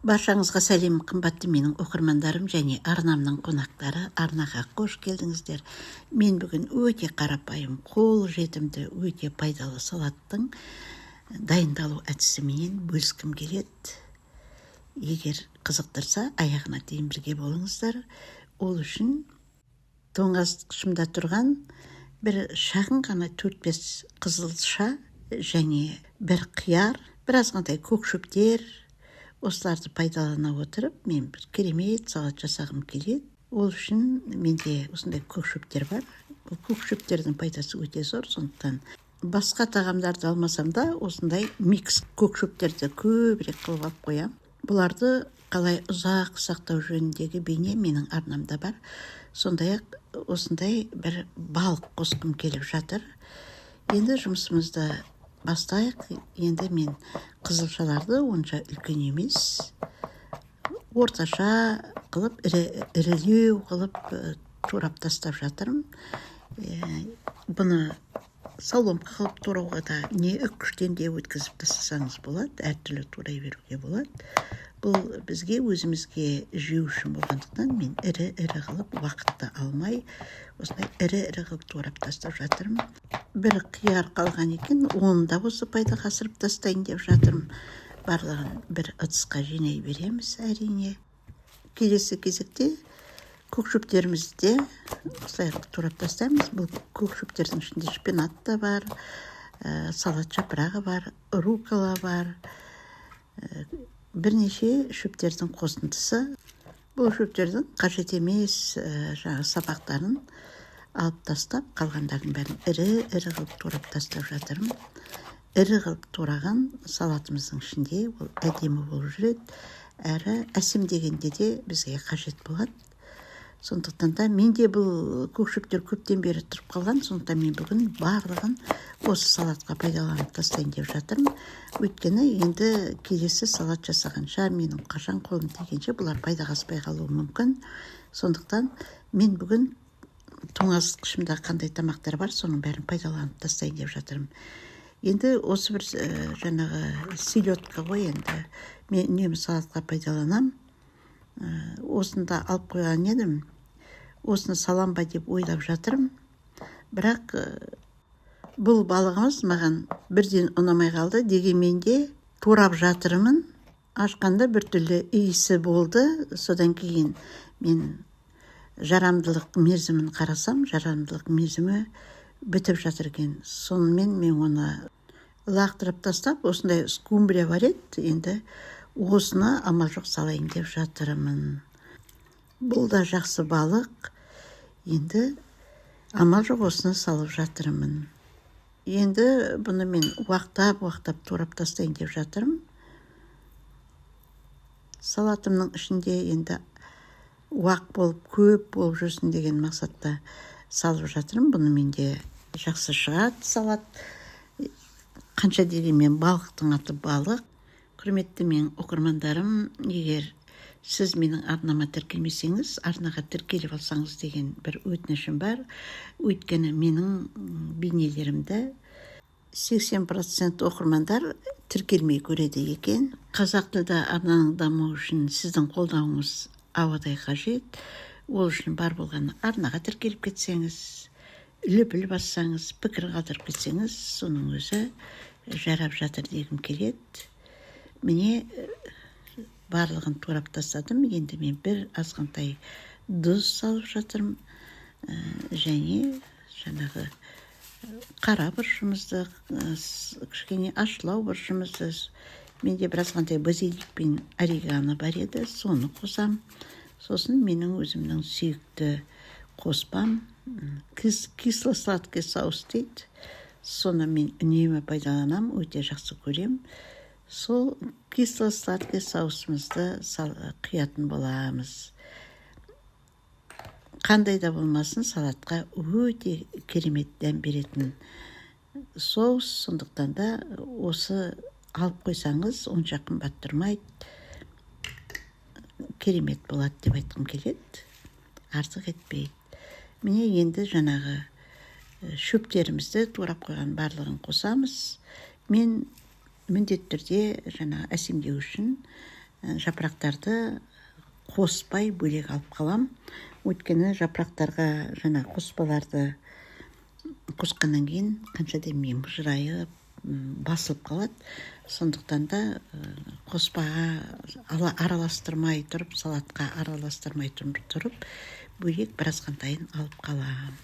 Баршаңызға сәлем, қымбатты менің оқырмандарым және арнамның қонақтары. Арнаға қош келдіңіздер. Мен бүгін өте қарапайым, қол жетімді, өте пайдалы салаттың дайындалу әдісімен бөліскім келеді. Егер қызықтырса, аяғына дейін бірге болыңыздар. Ол үшін тоңазытқышымда тұрған бір шағын ғана 4-5 қызылша және бір қияр, біразғандай көк шөптер, осыларды пайдалана отырып, мен бір керемет салат жасағым келеді. Ол үшін менде осындай көк шөптер бар. Бұл көк шөптердің пайдасы өте зор, сондықтан басқа тағамдарды алмасам да, осындай микс көк шөптерді көбірек қылып алып қоям. Бұларды қалай ұзақ сақтау жөніндегі бейне менің арнамда бар. Сондай-ақ осындай бір балық қосқым келіп жатыр. Енді жұмысымызды бастайық. Енді мен қызылшаларды онша үлкен емес, орташа қылып, ірілеу қылып турап тастап жатырмын. Бұны соломка қылып турауға да не үккіштен де өткізіп тастасаңыз болады, әртүрлі турай беруге болады. Бұл бізге өзімізге жеу үшін болғандықтан мен ірі қылып уақытты алмай, осындай ірі қылып турап тастап жатырмын. Бір қияр қалған екен, оны да осы пайдаға асырып тастайын деп жатырмын. Барлығын бір ыдысқа жинай береміз, әрине. Келесі кезекте көк шөптерімізді осылай турап тастаймыз. Бұл көк шөптердің ішінде шпинат та бар, салат жапырағы бар, рукола бар, бірнеше шөптердің қосындысы. Бұл шөптердің қажет емес сабақтарын алып тастап, қалғандардың бәрін ірі қылып турап тастап жатырмын. Ірі қылып тураған салатымыздың ішінде ол әдемі болып жүреді, әрі әсемдегенде де бізге қажет болады. Сондықтан да менде бұл көк шөптер көптен бері тұрып қалған, сондықтан мен бүгін барлығын осы салатқа пайдаланып тастайын деп жатырмын. Өйткені енді келесі салат жасағанша менің қашан қолым тигенше бұлар пайдаға аспай қалуы мүмкін. Сондықтан мен бүгін тоңазытқышымда қандай тамақтар бар, соның бәрін пайдаланып тастайын деп жатырмын. Енді осы бір жаңағы селедка ғой, енді мен үнемі салатқа пайдаланам. Осында алып қойған едім, осыны салам ба деп ойлап жатырмын. Бірақ бұл балығымыз маған бірден ұнамай қалды, дегенмен де турап жатырмын. Ашқанда біртүрлі иісі болды. Содан кейін мен жарамдылық мерзімін қарасам, жарамдылық мерзімі бітіп жатыр екен. Сонымен мен оны лақтырып тастап, осындай скумбрия бар еді, енді осыны амал жоқ салайын деп жатырмын. Бұл да жақсы балық. Енді амал жоқ осыны салып жатырмын. Енді бұны мен уақтап турап тастайын деп жатырмын. Салатымның ішінде енді уақ болып, көп болып жүрсін деген мақсатта салып жатырмын. Бұны менде жақсы шығады салат. Қанша дегенмен балықтың аты балық. Құрметті мен оқырмандарым, егер сіз менің арнама тіркелмесеңіз, арнаға тіркеліп алсаңыз деген бір өтінішім бар. Өйткені менің бейнелерімді 80% оқырмандар тіркелмей көреді екен. Қазақ тілді арнаның дамуы үшін сіздің қолдауыңыз ауадай қажет. Ол үшін бар болғаны арнаға тіркеліп кетсеңіз, лүпіл бассаңыз, пікір қалдырып кетсеңіз, соның өзі жарап жатыр дегім келеді. Міне барлығын турап тастадым. Енді мен бір азғантай тұз салып жатырмын. Және жаңағы қара бұршымызды, кішкене ашылау бұршымызды, менде біразғантай базилик пен орегано бар еді, соны қосам. Сосын менің өзімнің сүйікті қоспам кисло-сладкий соус дейді. Соны мен үнемі пайдаланам, өте жақсы көрем. Сол кисло-сладкий соусымызды құятын боламыз. Қандай да болмасын, салатқа өте керемет дәм беретін соус. Сондықтан да осы алып қойсаңыз, онша қымбат тұрмайды. Керемет болады деп айтқым келеді. Артық етпейді. Міне енді жаңағы шөптерімізді турап қойған барлығын қосамыз. Мен міндетті түрде жаңа әсемдеу үшін жапырақтарды қоспай бөлек алып қалам. Өйткені жапырақтарға жаңа қоспаларды қосқаннан кейін қанша демеймін жырайып басылып қалады. Сондықтан да қоспаға араластырмай тұрып, салатқа араластырмай тұрып, бөлек біраз қантайын алып қалам.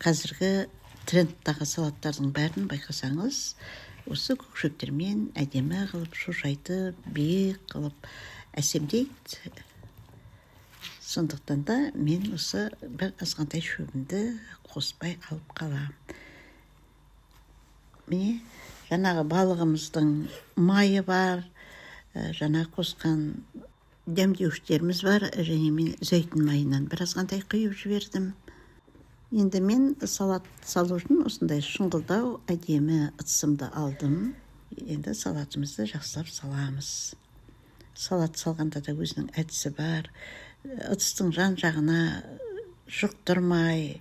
Қазіргі трендтағы салаттардың бәрін байқасаңыз, осы көкшөптермен әдемі қылып, шошайтып, биік қылып әсемдейді. Сондықтан да мен осы бір азғантай шөбімді қоспай алып қалам. Міне, жаңағы балығымыздың майы бар, жаңа қосқан дәмдеуіштеріміз бар, және мен зәйтүн майынан бір азғантай құйып жібердім. Енді мен салат салу үшін осындай шұңғылдау әдемі ыдысымды алдым. Енді салатымызды жақсылап саламыз. Салат салғанда да өзінің әдісі бар. Ыдыстың жан-жағына жұқтырмай,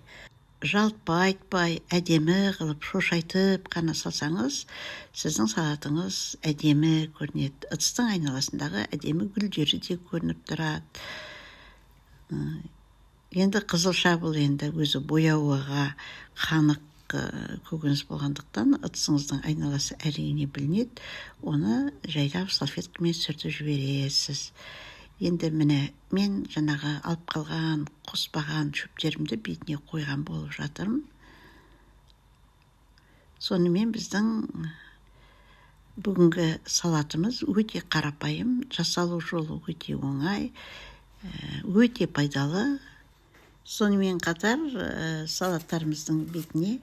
жалпайтпай, әдемі қылып шошайтып қана салсаңыз, сіздің салатыңыз әдемі көрінеді. Ыдыстың айналасындағы әдемі гүлдері де көрініп тұрады. Енді қызылша бұл енді өзі бояуға қанық көкөніс болғандықтан ыдысыңыздың айналасы әрине білінеді. Оны жайлап салфеткамен сүртіп жібересіз. Енді міне мен жаңағы алып қалған қоспаған шөптерімді бетіне қойған болып жатырмын. Сонымен біздің бүгінгі салатымыз өте қарапайым, жасалу жолы өте оңай, өте пайдалы. Сонымен қатар салаттарымыздың бетіне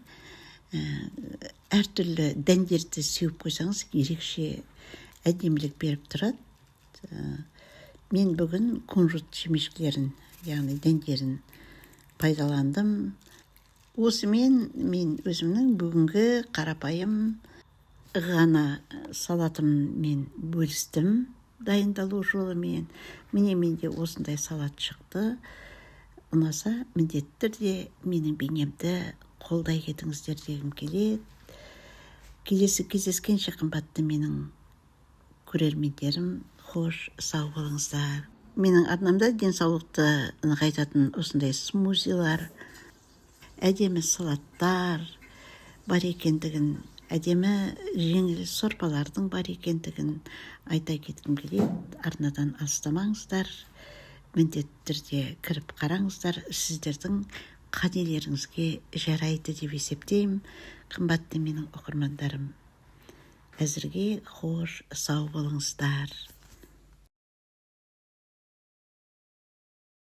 әртүрлі дәндерді сеуіп қойсаңыз, ерекше әдемілік беріп тұрады. Мен бүгін кунжут жемешкілерін, яғни дәндерін пайдаландым. Осымен мен өзімнің бүгінгі қарапайым ғана салатыммен бөлістім дайындалу жолымен. Міне менде осындай салат шықты. Ұнаса, міндетті түрде менің бейнемді қолдай кетіңіздер дегім келеді. Келесі кездескенше қымбатты менің көрермендерім, хош, сау болыңыздар. Менің арнамда денсаулықты нығайтатын осындай смузилар, әдемі салаттар бар екендігін, әдемі жеңіл сорпалардың бар екендігін айта кеткім келеді. Арнадан алыстамаңыздар. Міндетті түрде кіріп қараңыздар, сіздердің қанелеріңізге жарайды деп есептеймін. Қымбатты менің оқырмандарым, әзірге хош, сау болыңыздар.